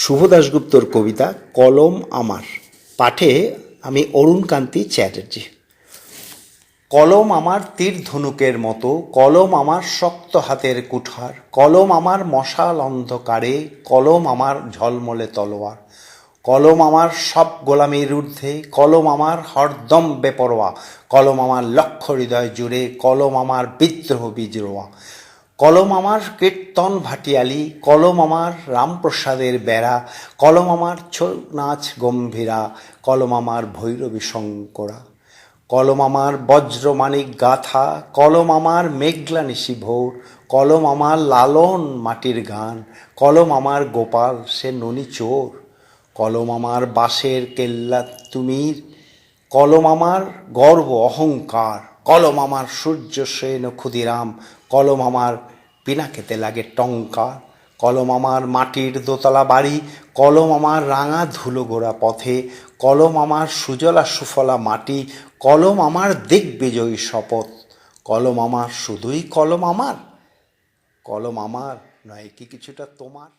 শুভ দাশগুপ্তর কবিতা কলম আমার। পাঠে আমি অরুণকান্তি চ্যাটার্জি। কলম আমার তীর ধনুকের মতো, কলম আমার শক্ত হাতের কুঠার, কলম আমার মশাল অন্ধকারে, কলম আমার ঝলমলে তলোয়ার, কলম আমার সব গোলামির ঊর্ধ্বে, কলম আমার হরদম বেপরোয়া, কলম আমার লক্ষ হৃদয় জুড়ে, কলম আমার বিদ্রোহ বিজরোয়া, কলম আমার কীর্তন ভাটিয়ালি, কলম আমার রামপ্রসাদের বেড়া, কলম আমার ছৌ নাচ গম্ভীরা, কলম আমার ভৈরবী শঙ্করা, কলম আমার বজ্রমানিক গাথা, কলম আমার মেঘলা নিশি ভোর, কলম আমার লালন মাটির গান, কলম আমার গোপাল সে ননি চোর, কলম আমার বাঁশের কেল্লা তুমির, কলম আমার গর্ব অহংকার, কলম আমার সূর্য সেন ক্ষুদিরাম, কলম আমার পিনাকেতে লাগে টঙ্কার, কলম আমার মাটির দোতলা বাড়ি, কলম আমার রাঙা ধুলো গোড়া পথে, কলম আমার সুজলা সুফলা মাটি, কলম আমার দিগ্বিজয়ী শপথ, কলম আমার শুধুই কলম আমার, কলম আমার নয় কি কিছুটা তোমার।